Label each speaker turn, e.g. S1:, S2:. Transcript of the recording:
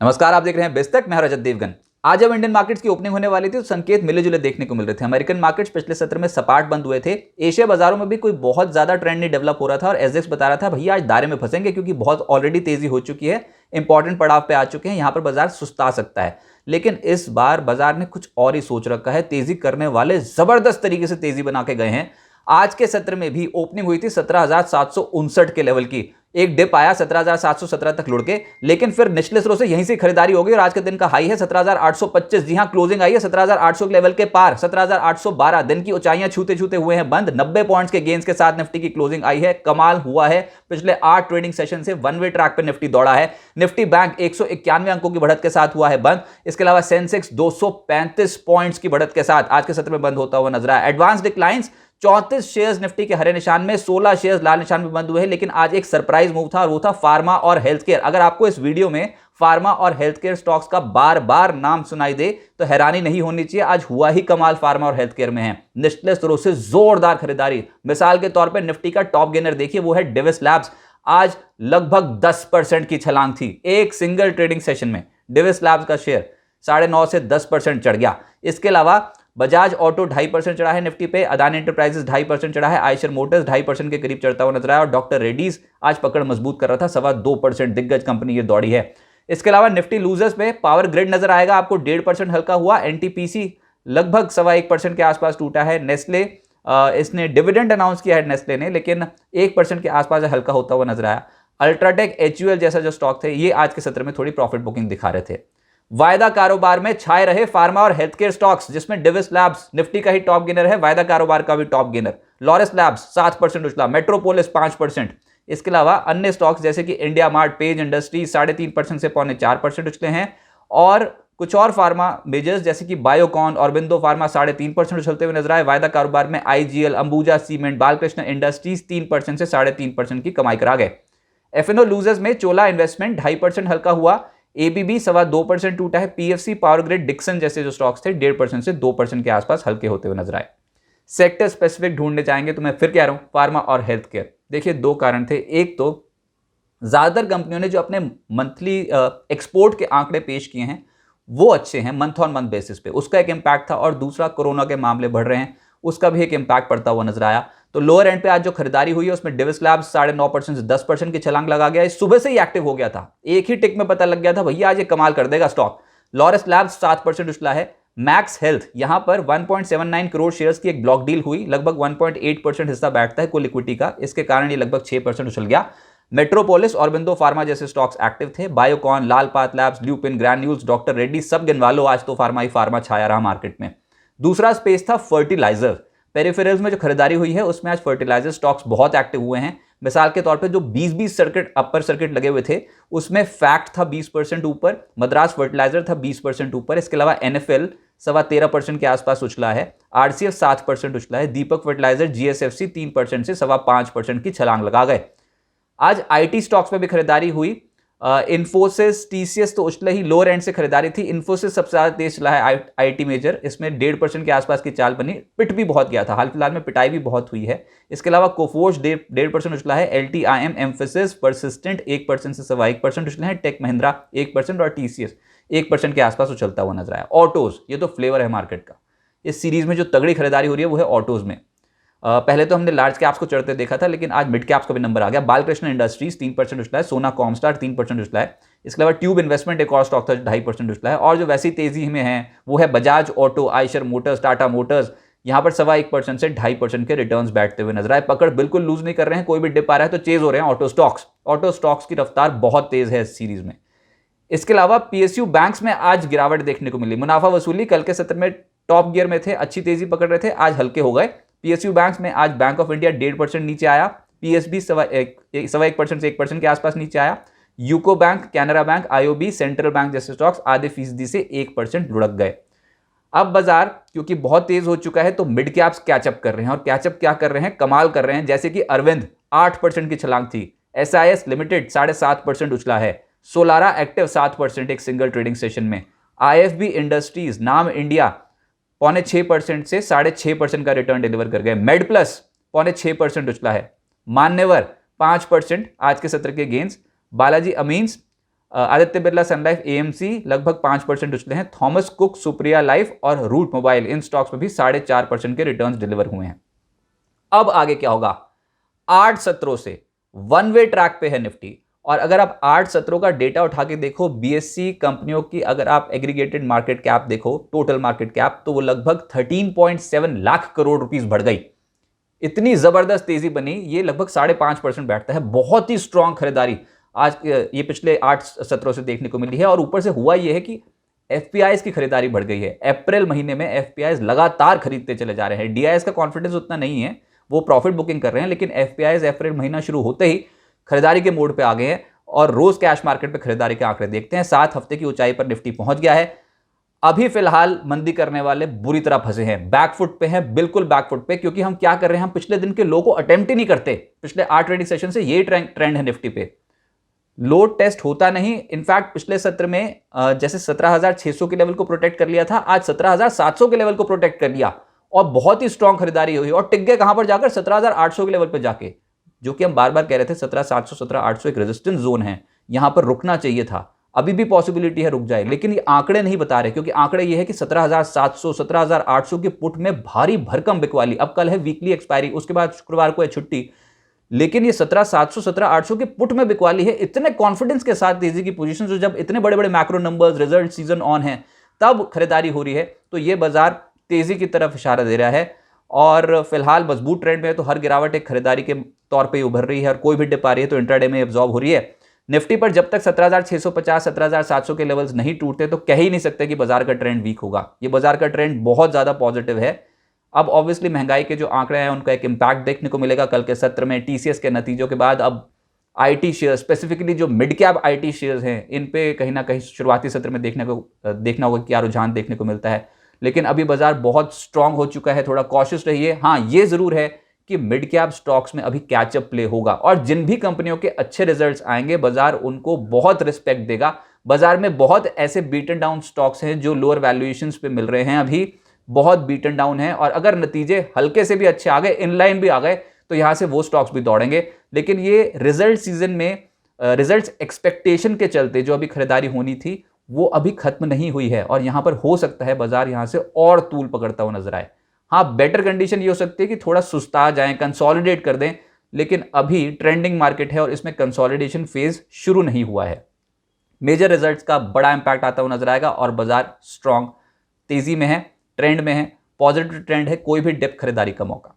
S1: नमस्कार, आप देख रहे हैं बेस्तक। मैं रजत देवगन। आज जब इंडियन मार्केट्स की ओपनिंग होने वाली थी तो संकेत मिले जुले देखने को मिल रहे थे। अमेरिकन मार्केट्स पिछले सत्र में सपाट बंद हुए थे। एशिया बाजारों में भी कोई बहुत ज्यादा ट्रेंड नहीं डेवलप हो रहा था और एसजेक्स बता रहा था भैया आज दायरे में फंसेंगे क्योंकि बहुत ऑलरेडी तेजी हो चुकी है, इंपॉर्टेंट पड़ाव पे आ चुके हैं, यहां पर बाजार सुस्ता सकता है। लेकिन इस बार बाजार ने कुछ और ही सोच रखा है। तेजी करने वाले जबरदस्त तरीके से तेजी बना के गए हैं। आज के सत्र में भी ओपनिंग हुई थी 17,759 के लेवल की। एक डिप आया 17,717 तक लुढ़ के, लेकिन फिर निचले स्तर से यहीं से खरीदारी हो गई और आज के दिन का हाई है 17,825। जी हां, क्लोजिंग आई है 17,800 के लेवल के पार। 17,812 दिन की ऊंचाइयां छूते छूते हुए हैं बंद। 90 पॉइंट्स के गेंस के साथ निफ्टी की क्लोजिंग आई है। कमाल हुआ है, पिछले 8 ट्रेडिंग सेशन से वन वे ट्रैक पर निफ्टी दौड़ा है। निफ्टी बैंक 191 अंकों की बढ़त के साथ हुआ है बंद। इसके अलावा सेंसेक्स 235 पॉइंट्स की बढ़त के साथ आज के सत्र में बंद होता हुआ नजर आया। एडवांस डिक्लाइंस 34 शेयर्स निफ्टी के हरे निशान में, 16 शेयर्स लाल निशान में बंद हुए हैं। लेकिन आज एक सरप्राइज मूव था और वो था फार्मा और हेल्थ केयर। अगर आपको इस वीडियो में फार्मा और हेल्थ केयर स्टॉक्स का बार बार नाम सुनाई दे तो हैरानी नहीं होनी चाहिए। आज हुआ ही कमाल फार्मा और हेल्थ केयर में है। निचले स्तरों से जोरदार खरीदारी। मिसाल के तौर पर निफ्टी का टॉप गेनर देखिए, वो है डिविस लैब्स। आज लगभग 10% की छलांग थी एक सिंगल ट्रेडिंग सेशन में। डिविस लैब्स का शेयर 9.5 से 10% चढ़ गया। इसके अलावा बजाज ऑटो 2.5% चढ़ा है निफ्टी पे। अदानी एंटरप्राइजेस 2.5% चढ़ा है। आयशर मोटर्स 2.5% के करीब चढ़ता हुआ नजर आया और डॉक्टर रेड्डीज आज पकड़ मजबूत कर रहा था, 2.25% दिग्गज कंपनी ये दौड़ी है। इसके अलावा निफ्टी लूजर्स पे पावर ग्रिड नजर आएगा आपको, 1.5% हल्का हुआ। एनटीपीसी लगभग 1.25% के आसपास टूटा है। नेस्ले इसने डिविडेंड अनाउंस किया है नेस्ले ने, लेकिन 1% के आसपास हल्का होता हुआ नजर आया। अल्ट्राटेक, एचयूएल जैसा जो स्टॉक थे ये आज के सत्र में थोड़ी प्रॉफिट बुकिंग दिखा रहे थे। वायदा कारोबार में छाए रहे फार्मा और हेल्थ केयर स्टॉक्स, जिसमें डिविस लैब्स निफ्टी का ही टॉप गेनर है, वायदा कारोबार का भी टॉप गेनर। लॉरस लैब्स 7% उछला, मेट्रोपोलिस 5%। इसके अलावा अन्य स्टॉक्स जैसे कि इंडिया मार्ट, पेज इंडस्ट्रीज 3.5% से 4.25% उछले हैं। और कुछ और फार्मा मेजर्स जैसे कि बायोकॉन और बिंदो फार्मा 3.5% उछलते हुए नजर आए। वायदा कारोबार में IGL, Ambuja cement, Balkrishna industries 3% से 3.5% की कमाई करा गए। एफएनओ लूजर्स में चोला इन्वेस्टमेंट 2.5% हल्का हुआ। एबीबी 2.25% टूटा है। पीएफसी, पावर ग्रिड, डिक्सन जैसे जो स्टॉक्स थे 1.5% से 2% के आसपास हल्के होते हुए नजर आए। सेक्टर स्पेसिफिक ढूंढने चाहेंगे तो मैं फिर कह रहा हूं फार्मा और हेल्थ केयर। देखिए, 2 कारण थे। एक तो ज्यादातर कंपनियों ने जो अपने मंथली एक्सपोर्ट के आंकड़े पेश किए हैं वो अच्छे हैं मंथ ऑन मंथ बेसिस पे, उसका एक इंपैक्ट था। और दूसरा, कोरोना के मामले बढ़ रहे हैं, उसका भी एक इंपैक्ट पड़ता हुआ नजर आया। तो लोअर एंड पे आज जो खरीदारी हुई है उसमें डिविस लैब्स 9.5% से 10% की छलांग लगा गया। सुबह से ही एक्टिव हो गया था, एक ही टिक में पता लग गया था भैया आज ये कमाल कर देगा स्टॉक। लॉरस लैब्स 7% उछला है। मैक्स हेल्थ यहां पर 1.79 करोड़ शेयर्स की एक ब्लॉक डील हुई, लगभग 1.8% हिस्सा बैठता है कुल इक्विटी का, इसके कारण ये लगभग 6% उछल गया। मेट्रोपोलिस और बिंदो फार्मा जैसे स्टॉक्स एक्टिव थे। बायोकॉन, लालपात लैब्स, ल्यूपिन, ग्रैन्यूल्स, डॉक्टर रेड्डी सब गिनवा लो, आज तो फार्मा ही फार्मा छाया रहा मार्केट में। दूसरा स्पेस था फर्टिलाइजर। पेरिफेरल्स में जो खरीदारी हुई है उसमें आज फर्टिलाइजर स्टॉक्स बहुत एक्टिव हुए हैं। मिसाल के तौर पे जो 20-20 सर्किट अपर सर्किट लगे हुए थे उसमें फैक्ट था 20% ऊपर, मद्रास फर्टिलाइजर था 20% ऊपर। इसके अलावा एनएफएल 13.25% के आसपास उछला है। आरसीएफ 7% उछला है। दीपक फर्टिलाइजर, जीएसएफसी 3% से 5.25% की छलांग लगा गए। आज आईटी स्टॉक्स में भी खरीदारी हुई। इन्फोसिस, टीसीएस तो उछले ही, लोअर एंड से खरीदारी थी। इन्फोसिस सबसे ज्यादा तेज चला है आईटी मेजर, इसमें 1.5% के आसपास की चाल बनी। पिट भी बहुत गया था, हाल फिलहाल में पिटाई भी बहुत हुई है। इसके अलावा कोफोर्ज 1.5% उछला है। एलटीआईएम, एम्फेसिस, परसिस्टेंट 1% से 1.25% उछले हैं। टेक महिंद्रा 1% और टीसीएस 1% के आसपास उछलता हुआ नजर आया। ऑटोज, ये तो फ्लेवर है मार्केट का। इस सीरीज में जो तगड़ी खरीदारी हो रही है वो है ऑटोज में। पहले तो हमने लार्ज कैप्स को चढ़ते देखा था, लेकिन आज मिड कैप्स का भी नंबर आ गया। बालकृष्ण इंडस्ट्रीज 3% उछला है। सोना कॉमस्टार 3% उछला है। इसके अलावा ट्यूब इन्वेस्टमेंट एक और स्टॉक था 2.5% उछला है। और जो वैसी तेजी में है वो है Bajaj auto, Eicher Motors, Tata Motors. यहां पर 1.25% से 2.5% के रिटर्न्स बैठते हुए नजर आए। पकड़ बिल्कुल लूज नहीं कर रहे हैं, कोई भी डिप आ रहा है तो चेज हो रहे हैं ऑटो स्टॉक्स। ऑटो स्टॉक्स की रफ्तार बहुत तेज है इस सीरीज में। इसके अलावा पीएसयू बैंक्स में आज गिरावट देखने को मिली। मुनाफा वसूली कल के सत्र में टॉप गियर में थे, अच्छी तेजी पकड़ रहे थे, आज हल्के हो गए। पीएसयू बैंक्स में आज बैंक ऑफ इंडिया 1.5% नीचे आया। पीएसबी 1.25% से 1% के आसपास नीचे आया। UCO bank, Canara bank, IOB, central bank जैसे स्टॉक्स आधे फीसदी से 1% लुढ़क गए। अब बाजार क्योंकि बहुत तेज हो चुका है तो मिड कैप्स कैचअप कर रहे हैं। और कैचअप क्या कर रहे हैं, कमाल कर रहे हैं। जैसे कि अरविंद 8% की छलांग थी। एसआईएस लिमिटेड 7.5% उछला है। सोलारा एक्टिव 7% एक सिंगल ट्रेडिंग सेशन में। आईएफबी इंडस्ट्रीज, नाम इंडिया 5.6% से 6.5% का रिटर्न डिलीवर कर गए। मेड प्लस 5.6% उछला है। मान्यवर 5% आज के सत्र के गेंस। बालाजी अमीन्स आदित्य बिरला सन लाइफ एएमसी लगभग 5% उछले हैं। थॉमस कुक, सुप्रिया लाइफ और रूट मोबाइल इन स्टॉक्स में भी 4.5% के रिटर्न्स डिलीवर हुए हैं। अब आगे क्या होगा? 8 सत्रों से वन वे ट्रैक पे है निफ्टी, और अगर आप 8 सत्रों का डेटा उठा के देखो बीएससी कंपनियों की, अगर आप एग्रीगेटेड मार्केट कैप देखो, टोटल मार्केट कैप, तो वो लगभग 13.7 लाख करोड़ रुपीस बढ़ गई। इतनी जबरदस्त तेजी बनी, ये लगभग 5.5% बैठता है। बहुत ही स्ट्रांग खरीदारी आज ये पिछले 8 सत्रों से देखने को मिली है। और ऊपर से हुआ ये है कि एफपीआईज की खरीदारी बढ़ गई है। अप्रैल महीने में एफपीआईज लगातार खरीदते चले जा रहे हैं। डीआईएस का कॉन्फिडेंस उतना नहीं है, वो प्रॉफिट बुकिंग कर रहे हैं, लेकिन एफपीआईज अप्रैल महीना शुरू होते ही खरीदारी के मोड पे आ गए हैं और रोज कैश मार्केट पे खरीदारी के आंकड़े देखते हैं। 7 हफ्ते की ऊंचाई पर निफ्टी पहुंच गया है। अभी फिलहाल मंदी करने वाले बुरी तरह फंसे हैं, बैकफुट पे हैं, बिल्कुल बैकफुट पे। क्योंकि हम क्या कर रहे हैं, हम पिछले दिन के लो को अटेम्प्ट ही नहीं करते। पिछले 8 ट्रेडिंग सेशन से ये ट्रेंड है निफ्टी पे, लो टेस्ट होता नहीं। इनफैक्ट पिछले सत्र में जैसे 17,600 के लेवल को प्रोटेक्ट कर लिया था, आज 17,700 के लेवल को प्रोटेक्ट कर लिया और बहुत ही स्ट्रांग खरीदारी हुई और टिक गए कहां पर जाकर? 17,800 के लेवल पर जाके, जो कि हम बार बार कह रहे थे 17,700 17,800 एक रेजिस्टेंस जोन है, यहां पर रुकना चाहिए था। अभी भी पॉसिबिलिटी है रुक जाए, लेकिन ये आंकड़े नहीं बता रहे, क्योंकि आंकड़े ये है कि 17,700 17,800 के पुट में भारी भरकम बिकवाली। अब कल है वीकली एक्सपायरी, उसके बाद शुक्रवार को है छुट्टी, लेकिन ये 17,700 17,800 के पुट में बिकवाली है। इतने कॉन्फिडेंस के साथ तेजी की पोजीशन, जो जब इतने बड़े बड़े macro numbers, result season on है, तब खरीदारी हो रही है, तो ये बाजार तेजी की तरफ इशारा दे रहा है। और फिलहाल मजबूत ट्रेंड में है, तो हर गिरावट एक खरीदारी के तौर पे उभर रही है और कोई भी डिप आ रही है तो इंट्राडे में एब्जॉर्ब हो रही है। निफ्टी पर जब तक 17,650 17,700 के लेवल्स नहीं टूटते तो कह ही नहीं सकते कि बाजार का ट्रेंड वीक होगा। ये बाजार का ट्रेंड बहुत ज्यादा पॉजिटिव है। अब ऑब्वियसली महंगाई के जो आंकड़े हैं उनका एक इंपैक्ट देखने को मिलेगा कल के सत्र में। टीसीएस के नतीजों के बाद अब आईटी शेयर, स्पेसिफिकली जो मिड कैप आईटी शेयर्स हैं, इन पे कहीं ना कहीं शुरुआती सत्र में देखना होगा क्या रुझान देखने को मिलता है। लेकिन अभी बाजार बहुत स्ट्रांग हो चुका है, थोड़ा कॉशियस रहिए। हाँ, ये जरूर है कि मिड कैप स्टॉक्स में अभी कैचअप प्ले होगा और जिन भी कंपनियों के अच्छे रिजल्ट्स आएंगे बाजार उनको बहुत रिस्पेक्ट देगा। बाजार में बहुत ऐसे बीटन डाउन स्टॉक्स हैं जो लोअर वैल्यूएशंस पे मिल रहे हैं, अभी बहुत बीटन डाउन है, और अगर नतीजे हल्के से भी अच्छे आ गए, इनलाइन भी आ गए, तो यहां से वो स्टॉक्स भी दौड़ेंगे। लेकिन ये रिजल्ट सीजन में रिजल्ट्स एक्सपेक्टेशन के चलते जो अभी खरीदारी होनी थी वो अभी खत्म नहीं हुई है और यहां पर हो सकता है बाजार यहां से और तूल पकड़ता हुआ नजर आए। हाँ, बेटर कंडीशन ये हो सकती है कि थोड़ा सुस्ता जाएं, कंसोलिडेट कर दें, लेकिन अभी ट्रेंडिंग मार्केट है और इसमें कंसोलिडेशन फेज शुरू नहीं हुआ है। मेजर रिजल्ट्स का बड़ा इंपैक्ट आता हुआ नजर आएगा और बाजार स्ट्रांग तेजी में है, ट्रेंड में है, पॉजिटिव ट्रेंड है, कोई भी डिप खरीदारी का मौका।